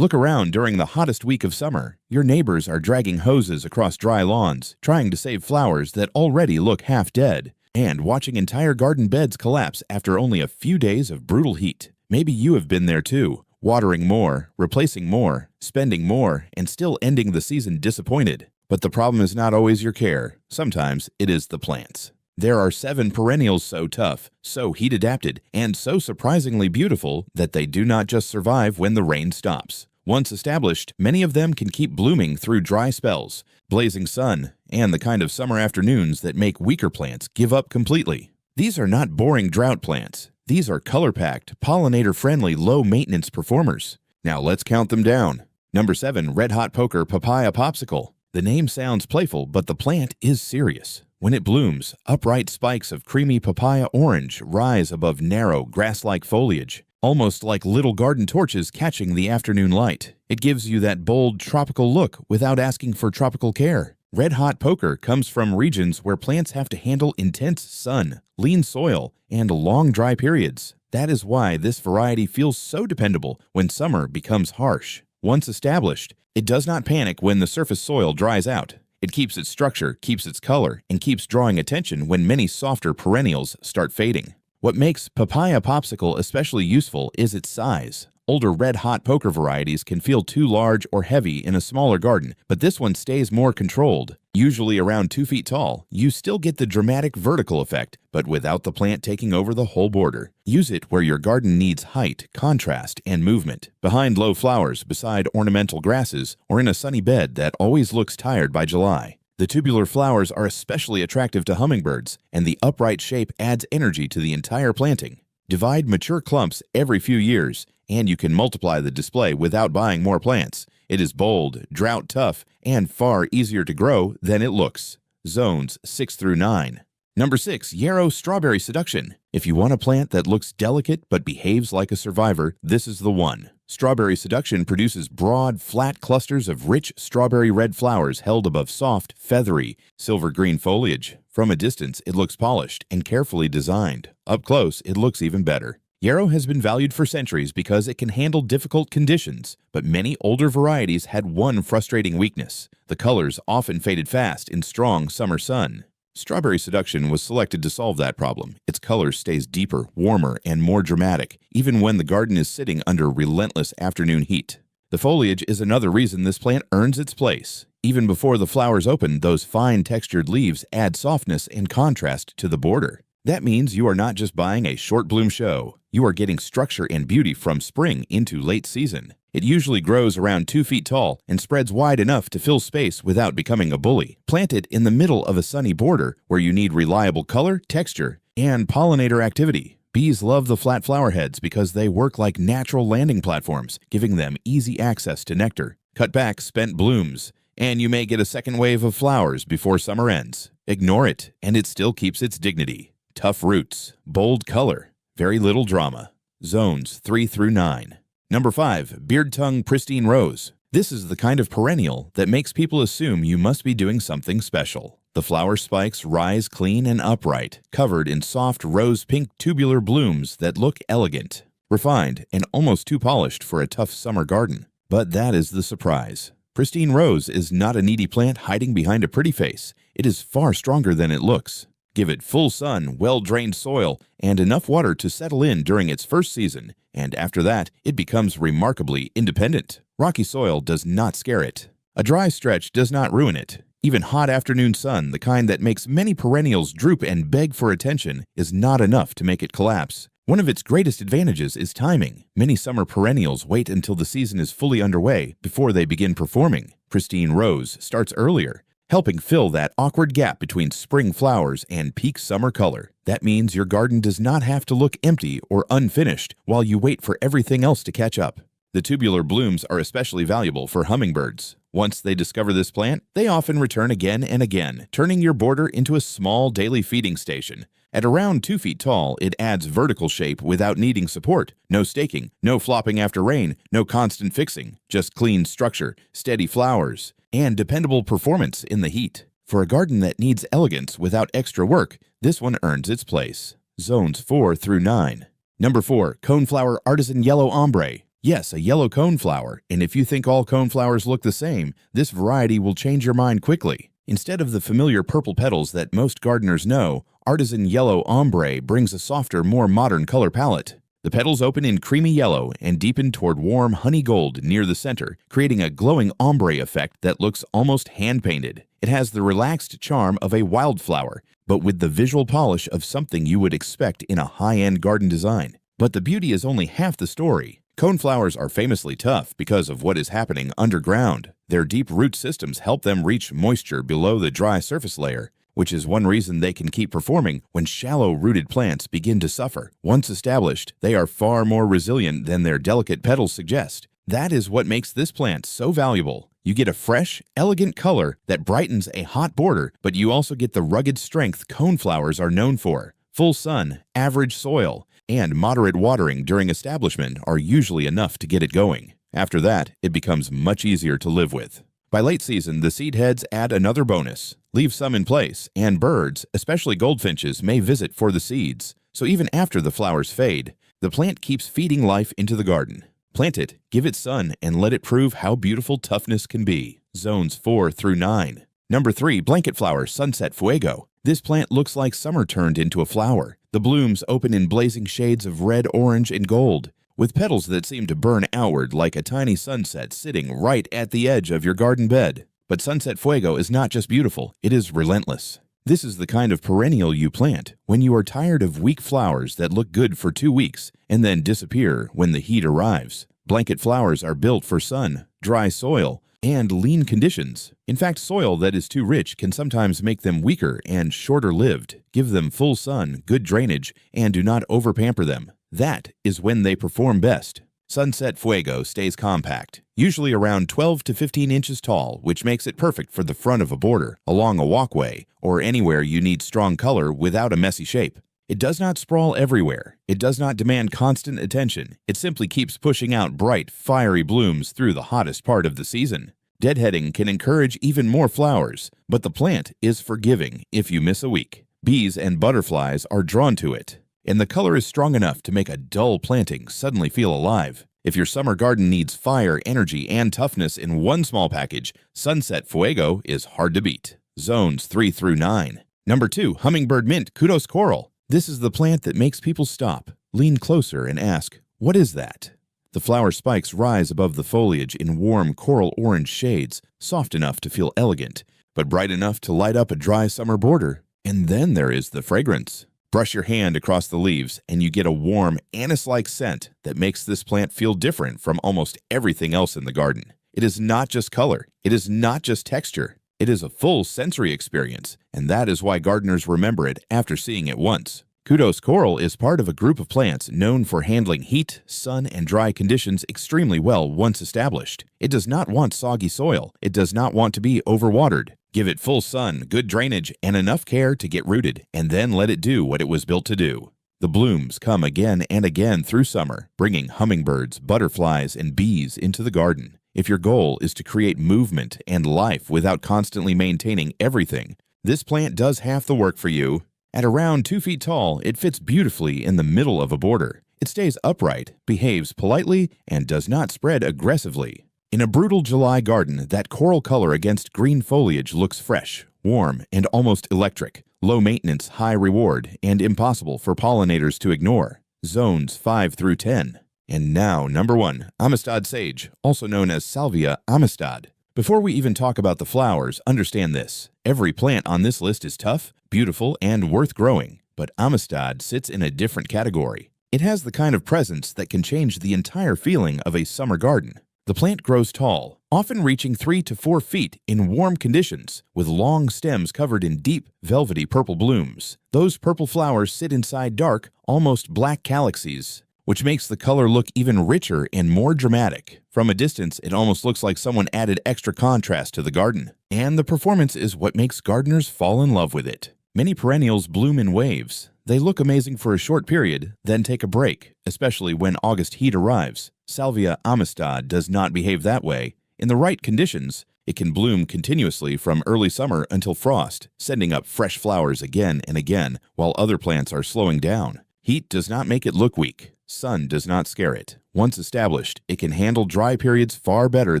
Look around during the hottest week of summer. Your neighbors are dragging hoses across dry lawns, trying to save flowers that already look half dead, and watching entire garden beds collapse after only a few days of brutal heat. Maybe you have been there too, watering more, replacing more, spending more, and still ending the season disappointed. But the problem is not always your care. Sometimes it is the plants. There are 7 perennials so tough, so heat-adapted, and so surprisingly beautiful that they do not just survive when the rain stops. Once established, many of them can keep blooming through dry spells, blazing sun, and the kind of summer afternoons that make weaker plants give up completely. These are not boring drought plants. These are color-packed, pollinator-friendly, low-maintenance performers. Now let's count them down. Number 7, Red Hot Poker Papaya Popsicle. The name sounds playful, but the plant is serious. When it blooms, upright spikes of creamy papaya orange rise above narrow, grass-like foliage, almost like little garden torches catching the afternoon light. It gives you that bold, tropical look without asking for tropical care. Red Hot Poker comes from regions where plants have to handle intense sun, lean soil, and long dry periods. That is why this variety feels so dependable when summer becomes harsh. Once established, it does not panic when the surface soil dries out. It keeps its structure, keeps its color, and keeps drawing attention when many softer perennials start fading. What makes Papaya Popsicle especially useful is its size. Older Red Hot Poker varieties can feel too large or heavy in a smaller garden, but this one stays more controlled. Usually around 2 feet tall, you still get the dramatic vertical effect, but without the plant taking over the whole border. Use it where your garden needs height, contrast, and movement. Behind low flowers, beside ornamental grasses, or in a sunny bed that always looks tired by July. The tubular flowers are especially attractive to hummingbirds, and the upright shape adds energy to the entire planting. Divide mature clumps every few years, and you can multiply the display without buying more plants. It is bold, drought-tough, and far easier to grow than it looks. Zones 6 through 9. Number 6, Yarrow Strawberry Seduction. If you want a plant that looks delicate but behaves like a survivor, this is the one. Strawberry Seduction produces broad, flat clusters of rich strawberry red flowers held above soft, feathery, silver-green foliage. From a distance, it looks polished and carefully designed. Up close, it looks even better. Yarrow has been valued for centuries because it can handle difficult conditions, but many older varieties had one frustrating weakness. The colors often faded fast in strong summer sun. Strawberry Seduction was selected to solve that problem. Its color stays deeper, warmer, and more dramatic, even when the garden is sitting under relentless afternoon heat. The foliage is another reason this plant earns its place. Even before the flowers open, those fine textured leaves add softness and contrast to the border. That means you are not just buying a short bloom show. You are getting structure and beauty from spring into late season. It usually grows around 2 feet tall and spreads wide enough to fill space without becoming a bully. Plant it in the middle of a sunny border where you need reliable color, texture, and pollinator activity. Bees love the flat flower heads because they work like natural landing platforms, giving them easy access to nectar. Cut back spent blooms, and you may get a second wave of flowers before summer ends. Ignore it, and it still keeps its dignity. Tough roots, bold color, very little drama. Zones 3 through 9. Number 5, Beardtongue Pristine Rose. This is the kind of perennial that makes people assume you must be doing something special. The flower spikes rise clean and upright, covered in soft rose-pink tubular blooms that look elegant, refined, and almost too polished for a tough summer garden. But that is the surprise. Pristine Rose is not a needy plant hiding behind a pretty face. It is far stronger than it looks. Give it full sun, well-drained soil, and enough water to settle in during its first season, and after that, it becomes remarkably independent. Rocky soil does not scare it. A dry stretch does not ruin it. Even hot afternoon sun, the kind that makes many perennials droop and beg for attention, is not enough to make it collapse. One of its greatest advantages is timing. Many summer perennials wait until the season is fully underway before they begin performing. Pristine Rose starts earlier, helping fill that awkward gap between spring flowers and peak summer color. That means your garden does not have to look empty or unfinished while you wait for everything else to catch up. The tubular blooms are especially valuable for hummingbirds. Once they discover this plant, they often return again and again, turning your border into a small daily feeding station. At around 2 feet tall, it adds vertical shape without needing support. No staking, no flopping after rain, no constant fixing, just clean structure, steady flowers, and dependable performance in the heat. For a garden that needs elegance without extra work, this one earns its place. Zones 4 through 9. Number 4, Coneflower Artisan Yellow Ombre. Yes, a yellow coneflower, and if you think all coneflowers look the same, this variety will change your mind quickly. Instead of the familiar purple petals that most gardeners know, Artisan Yellow Ombre brings a softer, more modern color palette. The petals open in creamy yellow and deepen toward warm honey gold near the center, creating a glowing ombre effect that looks almost hand-painted. It has the relaxed charm of a wildflower, but with the visual polish of something you would expect in a high-end garden design. But the beauty is only half the story. Coneflowers are famously tough because of what is happening underground. Their deep root systems help them reach moisture below the dry surface layer, which is one reason they can keep performing when shallow-rooted plants begin to suffer. Once established, they are far more resilient than their delicate petals suggest. That is what makes this plant so valuable. You get a fresh, elegant color that brightens a hot border, but you also get the rugged strength coneflowers are known for. Full sun, average soil, and moderate watering during establishment are usually enough to get it going. After that, it becomes much easier to live with. By late season, the seed heads add another bonus. Leave some in place, and birds, especially goldfinches, may visit for the seeds. So even after the flowers fade, the plant keeps feeding life into the garden. Plant it, give it sun, and let it prove how beautiful toughness can be. Zones 4 through 9. Number 3, Blanket Flower Sunset Fuego. This plant looks like summer turned into a flower. The blooms open in blazing shades of red, orange, and gold, with petals that seem to burn outward like a tiny sunset sitting right at the edge of your garden bed. But Sunset Fuego is not just beautiful, it is relentless. This is the kind of perennial you plant when you are tired of weak flowers that look good for 2 weeks and then disappear when the heat arrives. Blanket flowers are built for sun, dry soil, and lean conditions. In fact, soil that is too rich can sometimes make them weaker and shorter-lived. Give them full sun, good drainage, and do not over-pamper them. That is when they perform best. Sunset Fuego stays compact, usually around 12 to 15 inches tall, which makes it perfect for the front of a border, along a walkway, or anywhere you need strong color without a messy shape. It does not sprawl everywhere. It does not demand constant attention. It simply keeps pushing out bright, fiery blooms through the hottest part of the season. Deadheading can encourage even more flowers, but the plant is forgiving if you miss a week. Bees and butterflies are drawn to it, and the color is strong enough to make a dull planting suddenly feel alive. If your summer garden needs fire, energy, and toughness in one small package, Sunset Fuego is hard to beat. Zones 3 through 9. Number 2, Hummingbird Mint Kudos Coral. This is the plant that makes people stop, lean closer, and ask, "What is that?" The flower spikes rise above the foliage in warm coral orange shades, soft enough to feel elegant, but bright enough to light up a dry summer border. And then there is the fragrance. Brush your hand across the leaves, and you get a warm, anise-like scent that makes this plant feel different from almost everything else in the garden. It is not just color. It is not just texture. It is a full sensory experience, and that is why gardeners remember it after seeing it once. Kudos Coral is part of a group of plants known for handling heat, sun, and dry conditions extremely well once established. It does not want soggy soil. It does not want to be overwatered. Give it full sun, good drainage, and enough care to get rooted, and then let it do what it was built to do. The blooms come again and again through summer, bringing hummingbirds, butterflies, and bees into the garden. If your goal is to create movement and life without constantly maintaining everything, this plant does half the work for you. At around 2 feet tall, it fits beautifully in the middle of a border. It stays upright, behaves politely, and does not spread aggressively. In a brutal July garden, that coral color against green foliage looks fresh, warm, and almost electric. Low maintenance, high reward, and impossible for pollinators to ignore. Zones 5 through 10. And now, number 1, Amistad Sage, also known as Salvia amistad. Before we even talk about the flowers, understand this. Every plant on this list is tough, beautiful, and worth growing, but Amistad sits in a different category. It has the kind of presence that can change the entire feeling of a summer garden. The plant grows tall, often reaching 3 to 4 feet in warm conditions, with long stems covered in deep, velvety purple blooms. Those purple flowers sit inside dark, almost black calyxes, which makes the color look even richer and more dramatic. From a distance, it almost looks like someone added extra contrast to the garden. And the performance is what makes gardeners fall in love with it. Many perennials bloom in waves. They look amazing for a short period, then take a break, especially when August heat arrives. Salvia amistad does not behave that way. In the right conditions, it can bloom continuously from early summer until frost, sending up fresh flowers again and again while other plants are slowing down. Heat does not make it look weak. sun does not scare it. Once established, it can handle dry periods far better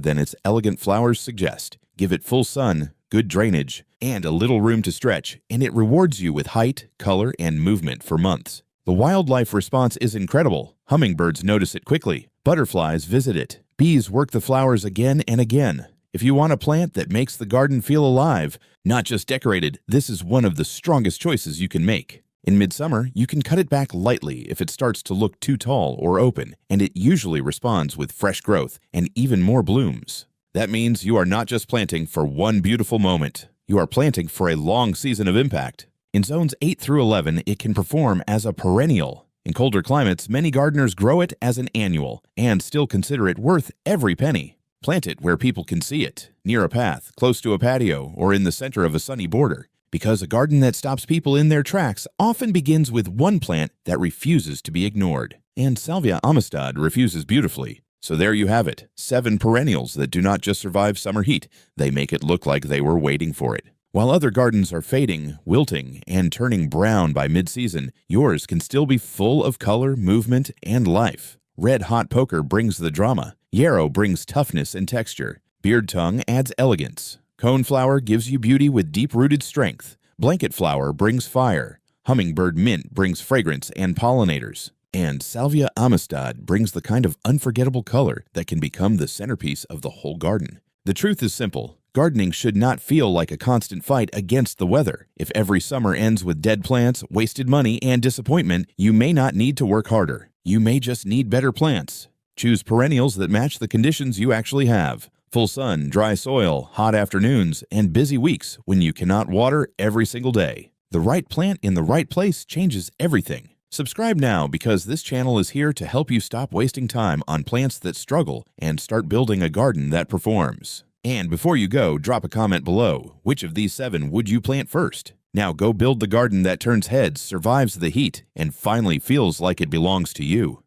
than its elegant flowers suggest. Give it full sun, good drainage, and a little room to stretch, and it rewards you with height, color, and movement for months. The wildlife response is incredible. Hummingbirds notice it quickly. Butterflies visit it. Bees work the flowers again and again. If you want a plant that makes the garden feel alive, not just decorated, this is one of the strongest choices you can make. In midsummer, you can cut it back lightly if it starts to look too tall or open, and it usually responds with fresh growth and even more blooms. That means you are not just planting for one beautiful moment. You are planting for a long season of impact. In zones 8 through 11, it can perform as a perennial. In colder climates, many gardeners grow it as an annual and still consider it worth every penny. Plant it where people can see it, near a path, close to a patio, or in the center of a sunny border. Because a garden that stops people in their tracks often begins with one plant that refuses to be ignored. And Salvia amistad refuses beautifully. So there you have it, 7 perennials that do not just survive summer heat, they make it look like they were waiting for it. While other gardens are fading, wilting, and turning brown by mid-season, yours can still be full of color, movement, and life. Red Hot Poker brings the drama. Yarrow brings toughness and texture. Beardtongue adds elegance. Coneflower gives you beauty with deep-rooted strength. Blanket Flower brings fire. Hummingbird Mint brings fragrance and pollinators. And Salvia amistad brings the kind of unforgettable color that can become the centerpiece of the whole garden. The truth is simple. Gardening should not feel like a constant fight against the weather. If every summer ends with dead plants, wasted money, and disappointment, you may not need to work harder. You may just need better plants. Choose perennials that match the conditions you actually have. Full sun, dry soil, hot afternoons, and busy weeks when you cannot water every single day. The right plant in the right place changes everything. Subscribe now because this channel is here to help you stop wasting time on plants that struggle and start building a garden that performs. And before you go, drop a comment below. Which of these 7 would you plant first? Now go build the garden that turns heads, survives the heat, and finally feels like it belongs to you.